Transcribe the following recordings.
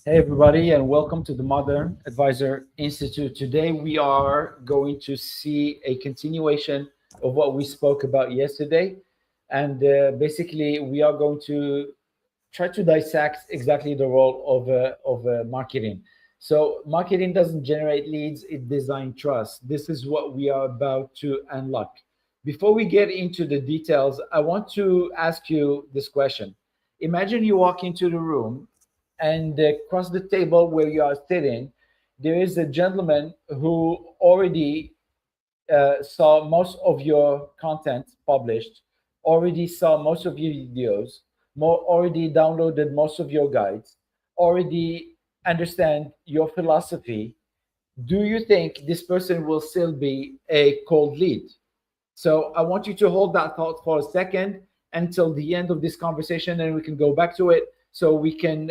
Hey, everybody, and welcome to the Modern Advisor Institute. Today, we are going to see a continuation of what we spoke about yesterday. And basically, we are going to try to dissect exactly the role of marketing. So, marketing doesn't generate leads, it designs trust. This is what we are about to unlock. Before we get into the details, I want to ask you this question. Imagine you walk into the room and across the table where you are sitting, there is a gentleman who already saw most of your content published, already saw most of your videos, already downloaded most of your guides, already understand your philosophy. Do you think this person will still be a cold lead? So I want you to hold that thought for a second until the end of this conversation, and we can go back to it so we can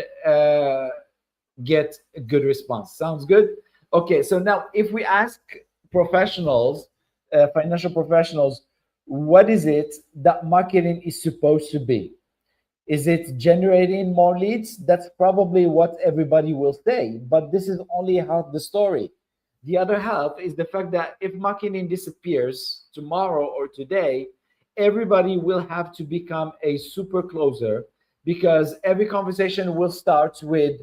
get a good response. Sounds good? Okay, so now if we ask professionals, financial professionals, what is it that marketing is supposed to be? Is it generating more leads? That's probably what everybody will say, but this is only half the story. The other half is the fact that if marketing disappears tomorrow or today, everybody will have to become a super closer because every conversation will start with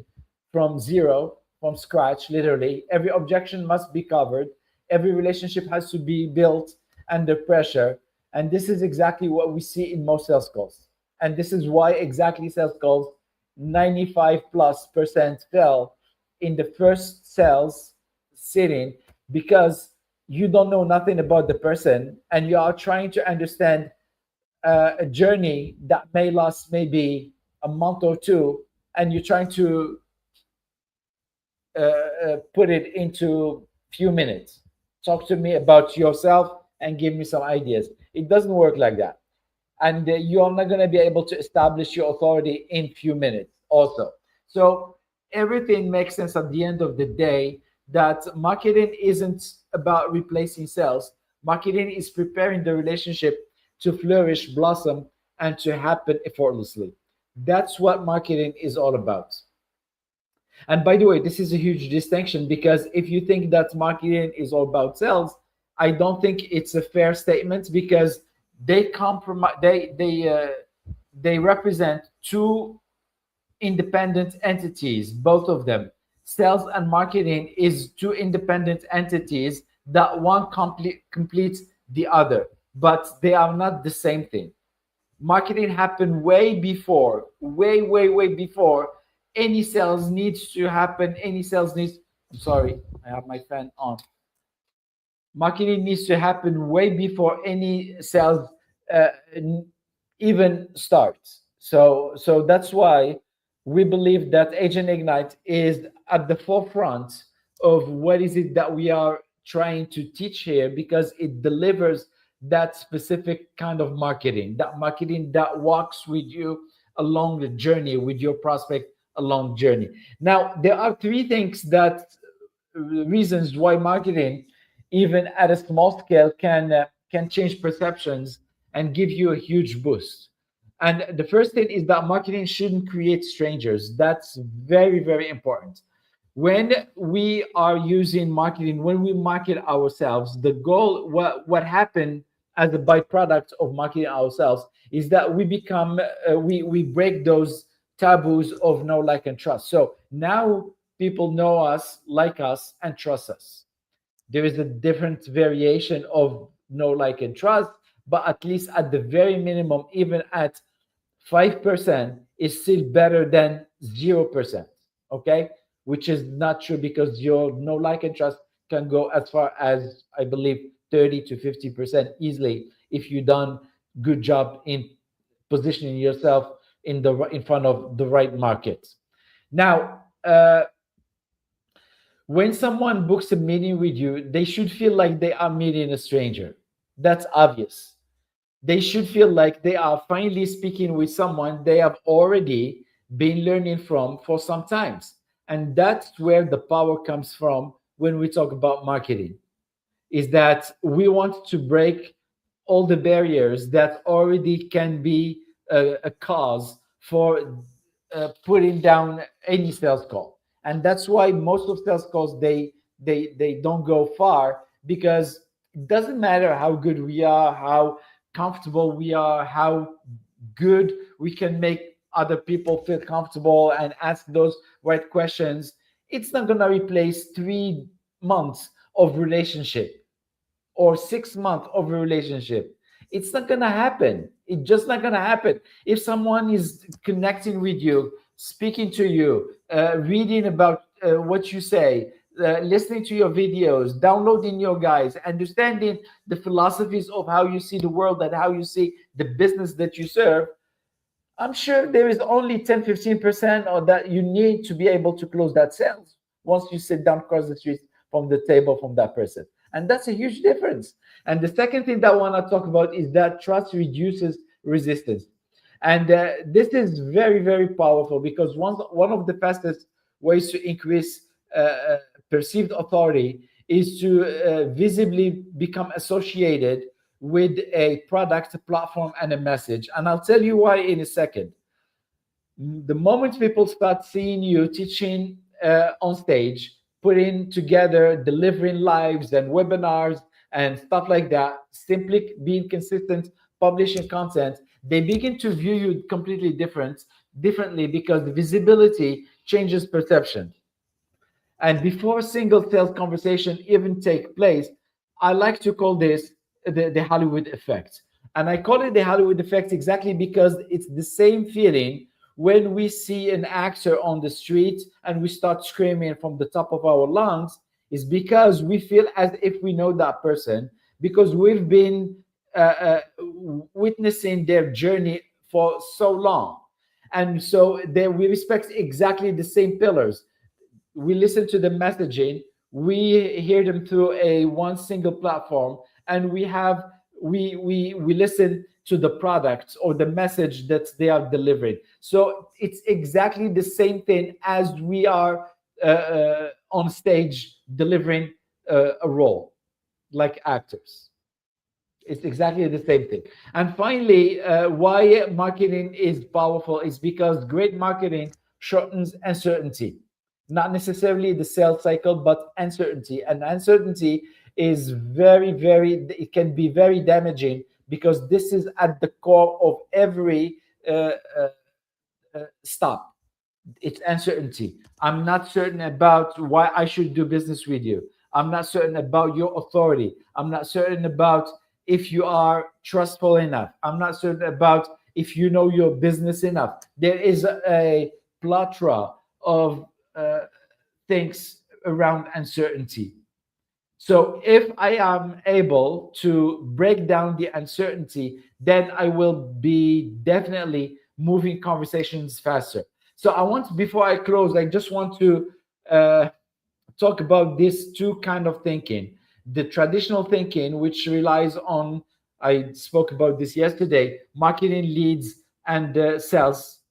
from zero, from scratch, literally. Every objection must be covered. Every relationship has to be built under pressure. And this is exactly what we see in most sales calls. And this is why exactly sales calls 95+% fail in the first sales sitting because you don't know nothing about the person and you are trying to understand a journey that may last maybe a month or two, and you're trying to put it into few minutes. Talk to me about yourself and give me some ideas. It doesn't work like that, and you are not going to be able to establish your authority in few minutes also. So everything makes sense at the end of the day that marketing isn't about replacing sales. Marketing is preparing the relationship to flourish, blossom, and to happen effortlessly. That's what marketing is all about. And by the way, this is a huge distinction because if you think that marketing is all about sales, I don't think it's a fair statement because they compromise. They represent two independent entities, both of them. Sales and marketing is two independent entities that one completes the other, but they are not the same thing. Marketing happened way before, way before any sales needs to happen. Any sales needs, I'm sorry, I have my fan on. Marketing needs to happen way before any sales uh, even starts. So that's why we believe that Agent Ignite is at the forefront of what is it that we are trying to teach here because it delivers that specific kind of marketing, that marketing that walks with you along the journey, with your prospect along journey. Now, there are three things that reasons why marketing, even at a small scale, can change perceptions and give you a huge boost. And the first thing is that marketing shouldn't create strangers. That's very important. When we are using marketing, when we market ourselves, the goal, what happened as a byproduct of marketing ourselves, is that we become we break those taboos of know, like, and trust. So now people know us, like us, and trust us. There is a different variation of know, like, and trust, but at least at the very minimum, even at 5% is still better than 0%. Okay, which is not true because your know, like, and trust can go as far as I believe 30 to 50% easily if you done good job in positioning yourself in front of the right markets. Now, when someone books a meeting with you, they should feel like they are meeting a stranger. That's obvious. They should feel like they are finally speaking with someone they have already been learning from for some times. And that's where the power comes from when we talk about marketing, is that we want to break all the barriers that already can be a cause for putting down any sales call. And that's why most of sales calls, they don't go far, because it doesn't matter how good we are, how comfortable we are, how good we can make other people feel comfortable and ask those right questions. It's not going to replace 3 months of relationship or 6 months of a relationship. It's not gonna happen. It's just not gonna happen. If someone is connecting with you, speaking to you, reading about what you say, listening to your videos, downloading your guides, understanding the philosophies of how you see the world and how you see the business that you serve, I'm sure there is only 10-15% of that you need to be able to close that sales once you sit down across the street from the table from that person. And that's a huge difference. And the second thing that I want to talk about is that trust reduces resistance. And this is very, very powerful, because one of the fastest ways to increase perceived authority is to visibly become associated with a product, a platform, and a message. And I'll tell you why in a second. The moment people start seeing you teaching on stage, putting together, delivering lives and webinars and stuff like that, simply being consistent, publishing content, they begin to view you completely differently, because the visibility changes perception. And before a single sales conversation even take place, I like to call this the Hollywood effect. And I call it the Hollywood effect exactly because it's the same feeling when we see an actor on the street and we start screaming from the top of our lungs, is because we feel as if we know that person, because we've been witnessing their journey for so long. And so we respect exactly the same pillars. We listen to the messaging, we hear them through a one single platform, and we listen to the product or the message that they are delivering. So it's exactly the same thing as we are on stage delivering a role like actors. It's exactly the same thing. And finally, why marketing is powerful is because great marketing shortens uncertainty, not necessarily the sales cycle, but uncertainty. And uncertainty is it can be very damaging, because this is at the core of every stop. It's uncertainty. I'm not certain about why I should do business with you. I'm not certain about your authority. I'm not certain about if you are trustful enough. I'm not certain about if you know your business enough. There is a plethora of things around uncertainty. So if I am able to break down the uncertainty, then I will be definitely moving conversations faster. So before I close, I just want to talk about these two kind of thinking. The traditional thinking, which relies on, I spoke about this yesterday, marketing leads and sales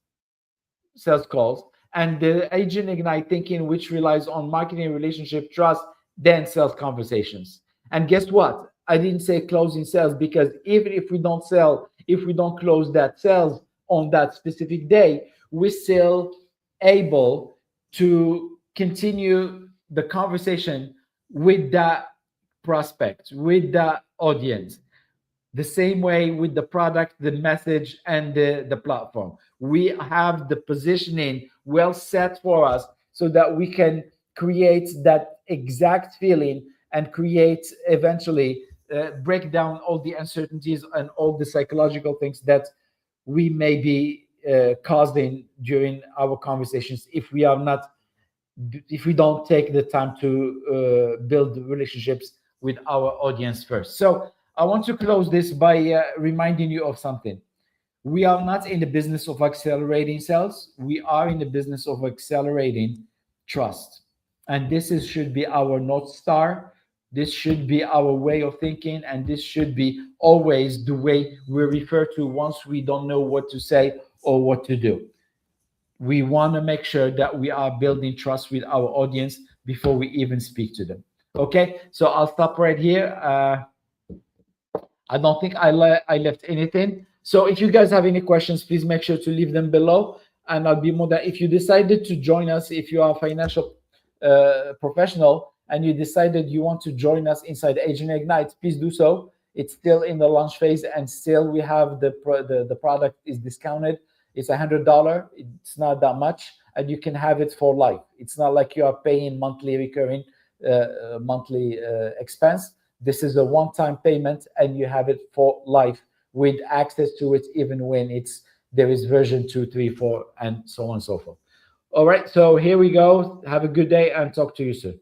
calls, and the agent ignite thinking, which relies on marketing, relationship, trust, then sales conversations. And guess what? I didn't say closing sales, because even if we don't sell, if we don't close that sales on that specific day, we're still able to continue the conversation with that prospect, with that audience. The same way with the product, the message, and the platform. We have the positioning well set for us so that we can create that exact feeling and create eventually break down all the uncertainties and all the psychological things that we may be causing during our conversations if we don't take the time to build relationships with our audience first. So I want to close this by reminding you of something. We are not in the business of accelerating sales. We are in the business of accelerating trust. And should be our North Star. This should be our way of thinking. And this should be always the way we refer to once we don't know what to say or what to do. We want to make sure that we are building trust with our audience before we even speak to them. Okay, so I'll stop right here. I don't think I left anything. So if you guys have any questions, please make sure to leave them below. and I'll be more than, if you decided to join us, if you are a financial professional and you decided you want to join us inside Agent Ignite, please do so. It's still in the launch phase, and still we have the product is discounted. It's $100. It's not that much, and you can have it for life. It's not like you are paying monthly recurring monthly expense. This is a one-time payment, and you have it for life with access to it, even when there is version 2, 3, 4, and so on and so forth. All right, so here we go. Have a good day, and talk to you soon.